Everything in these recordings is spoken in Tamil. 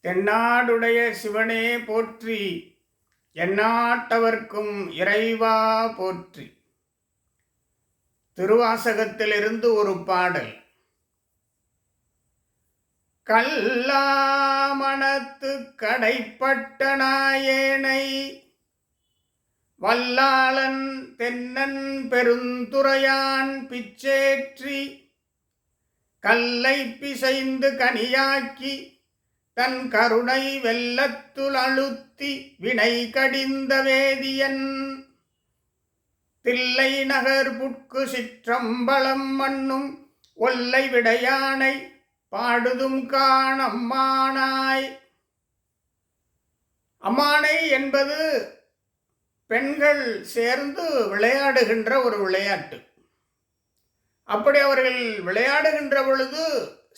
தென்னாடுடைய சிவனே போற்றி, எந்நாட்டவர்க்கும் இறைவா போற்றி. திருவாசகத்திலிருந்து ஒரு பாடல். கல்லாமணத்து கடைப்பட்ட நாயேனை வல்லாளன் தென்னன் பெருந்துறையான் பிச்சேற்றி கல்லை பிசைந்து கனியாக்கி தன் கருணை வெள்ளத்துள் அழுத்தி வினை கடிந்த வேதியன் தில்லை நகர் புட்கு சிற்றம்பலம் மண்ணும் ஒல்லை விடையானை பாடுதும் காணம்மானாய். அம்மானை என்பது பெண்கள் சேர்ந்து விளையாடுகின்ற ஒரு விளையாட்டு. அப்படி அவர்கள் விளையாடுகின்ற பொழுது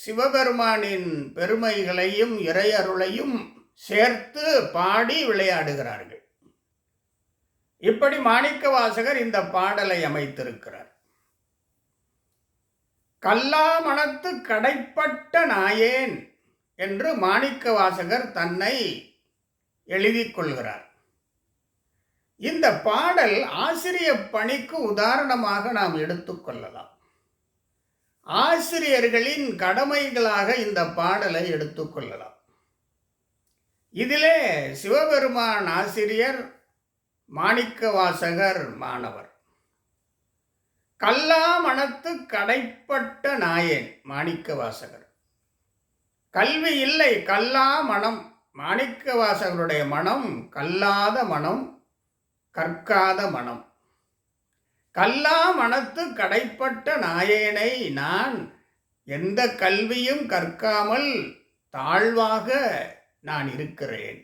சிவபெருமானின் பெருமைகளையும் இறையருளையும் சேர்த்து பாடி விளையாடுகிறார்கள். இப்படி மாணிக்கவாசகர் இந்த பாடலை அமைத்திருக்கிறார். கல்லாமணத்து கடைப்பட்ட நாயேன் என்று மாணிக்கவாசகர் தன்னை எழுதிக் கொள்கிறார். இந்த பாடல் ஆசிரிய பணிக்கு உதாரணமாக நாம் எடுத்துக்கொள்ளலாம். ஆசிரியர்களின் கடமைகளாக இந்த பாடலை எடுத்துக்கொள்ளலாம். இதிலே சிவபெருமான் ஆசிரியர், மாணிக்கவாசகர் மாணவர். கல்லாமணத்து கடைப்பட்ட நாயேன் மாணிக்கவாசகர். கல்வி இல்லை, கல்லா மனம். மாணிக்கவாசகருடைய மனம் கல்லாத மனம், கற்காத மனம். கல்லா மனத்து கடைப்பட்ட நாயேனை, நான் எந்த கல்வியும் கற்காமல் தாழ்வாக நான் இருக்கிறேன்.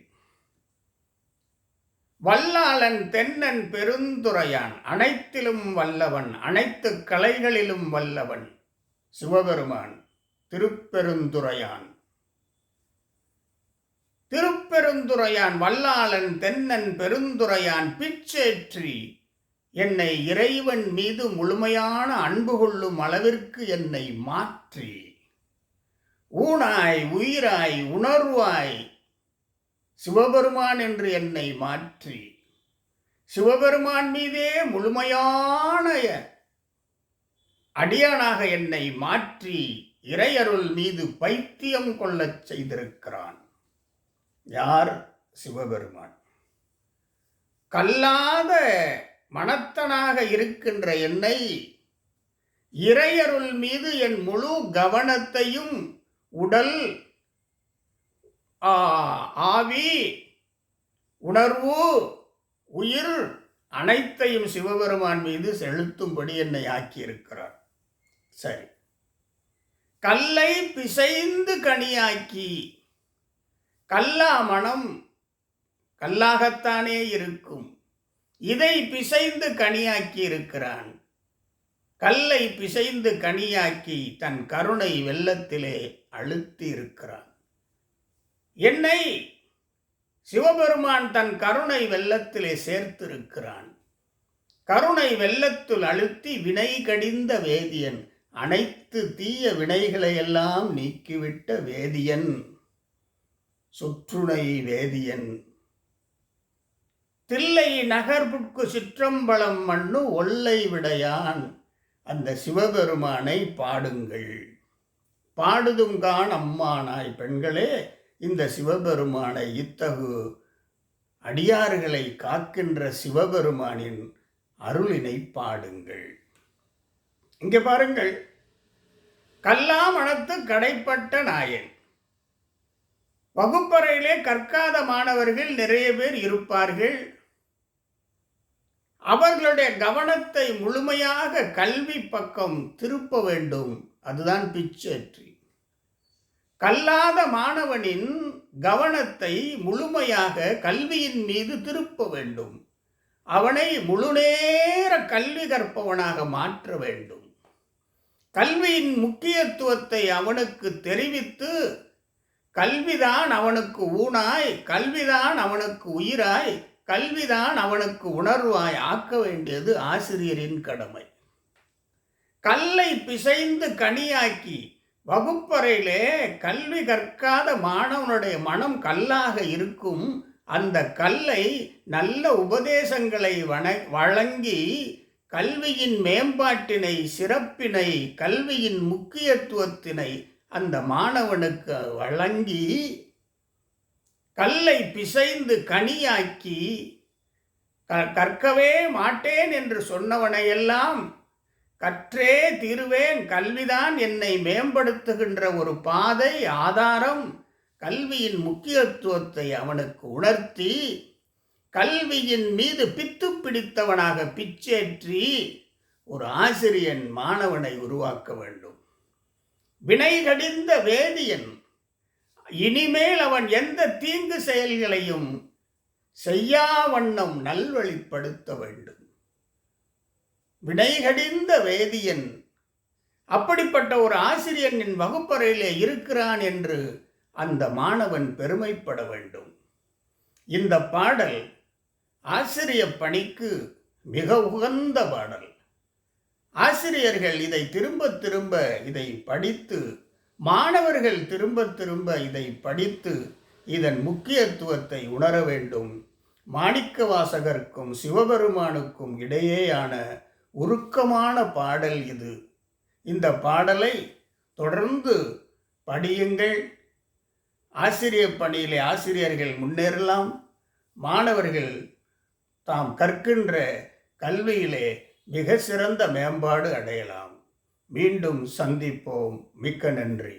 வல்லாளன் தென்னன் பெருந்துறையான், அனைத்திலும் வல்லவன், அனைத்து கலைகளிலும் வல்லவன் சிவபெருமான் திருப்பெருந்துறையான். திருப்பெருந்துறையான் வல்லாளன் தென்னன் பெருந்துறையான் பிச்சேற்றி என்னை இறைவன் மீது முழுமையான அன்பு கொள்ளும் அளவிற்கு என்னை மாற்றி, ஊனாய் உயிராய் உணர்வாய் சிவபெருமான் என்று என்னை மாற்றி, சிவபெருமான் மீதே முழுமையான அடியானாக என்னை மாற்றி இறையருள் மீது பைத்தியம் கொள்ளச் செய்திருக்கிறான். யார்? சிவபெருமான். கல்லாத மனத்தனாக இருக்கின்ற என்னை இறையருள் மீது என் முழு கவனத்தையும், உடல், ஆவி, உணர்வு, உயிர் அனைத்தையும் சிவபெருமான் மீது செலுத்தும்படி என்னை ஆக்கியிருக்கிறார். சரி, கல்லை பிசைந்து கனியாக்கி, கல்லா மனம் கல்லாகத்தானே இருக்கும், இதை பிசைந்து கனியாக்கி இருக்கிறான். கல்லை பிசைந்து கனியாக்கி தன் கருணை வெள்ளத்திலே அழுத்தி இருக்கிறான். என்னை சிவபெருமான் தன் கருணை வெள்ளத்திலே சேர்த்திருக்கிறான். கருணை வெள்ளத்துள் அழுத்தி வினை கடிந்த வேதியன், அனைத்து தீய வினைகளையெல்லாம் நீக்கிவிட்ட வேதியன், சுற்றுணை வேதியன். தில்லை நகர்புட்கு சிற்றம்பலம் மண்ணு ஒல்லை விடையான், அந்த சிவபெருமானை பாடுங்கள். பாடுதுங்கான் அம்மானாய். பெண்களே, இந்த சிவபெருமானை, இத்தகு அடியார்களை காக்கின்ற சிவபெருமானின் அருளினை பாடுங்கள். இங்கே பாருங்கள், கல்லாமணத்து கடைப்பட்ட நாயன். வகுப்பறையிலே கற்காத மாணவர்கள் நிறைய பேர் இருப்பார்கள். அவர்களுடைய கவனத்தை முழுமையாக கல்வி பக்கம் திருப்ப வேண்டும். அதுதான் பிச்சேற்றி. கல்லாத மாணவனின் கவனத்தை முழுமையாக கல்வியின் மீது திருப்ப வேண்டும். அவனை முழுநேர கல்வி கற்பவனாக மாற்ற வேண்டும். கல்வியின் முக்கியத்துவத்தை அவனுக்கு தெரிவித்து, கல்விதான் அவனுக்கு ஊனாய், கல்விதான் அவனுக்கு உயிராய், கல்விதான் அவனுக்கு உணர்வாய் ஆக்க வேண்டியது ஆசிரியரின் கடமை. கல்லை பிசைந்து கனியாக்கி வகுப்பறையிலே கல்வி கற்காத மாணவனுடைய மனம் கல்லாக இருக்கும். அந்த கல்லை நல்ல உபதேசங்களை வழங்கி கல்வியின் மேம்பாட்டினை, சிறப்பினை, கல்வியின் முக்கியத்துவத்தினை அந்த மாணவனுக்கு வழங்கி கல்லை பிசைந்து கனியாக்கி கற்கவே மாட்டேன் என்று சொன்னவனையெல்லாம் கற்றே தீருவேன், கல்விதான் என்னை மேம்படுத்துகின்ற ஒரு பாதை, ஆதாரம், கல்வியின் முக்கியத்துவத்தை அவனுக்கு உணர்த்தி கல்வியின் மீது பித்து பிடித்தவனாக பிச்சேற்றி ஒரு ஆசிரியன் மாணவனை உருவாக்க வேண்டும். வினை கடிந்த வேதியன் இனிமேல் அவன் எந்த தீங்கு செயல்களையும் செய்யா வண்ணம் நல்வழிப்படுத்த வேண்டும். வினைகடிந்த வேதியன் அப்படிப்பட்ட ஒரு ஆசிரியன் என் வகுப்பறையிலே இருக்கிறான் என்று அந்த மாணவன் பெருமைப்பட வேண்டும். இந்த பாடல் ஆசிரிய பணிக்கு மிக உகந்த பாடல். ஆசிரியர்கள் இதை திரும்ப திரும்ப இதை படித்து, மாணவர்கள் திரும்ப திரும்ப இதை படித்து இதன் முக்கியத்துவத்தை உணர வேண்டும். மாணிக்கவாசகருக்கும் சிவபெருமானுக்கும் இடையேயான உருக்கமான பாடல் இது. இந்த பாடலை தொடர்ந்து படியுங்கள். ஆசிரிய பணியிலே ஆசிரியர்கள் முன்னேறலாம். மாணவர்கள் தாம் கற்கின்ற கல்வியிலே மிக சிறந்த மேம்பாடு அடையலாம். மீண்டும் சந்திப்போம். மிக்க நன்றி.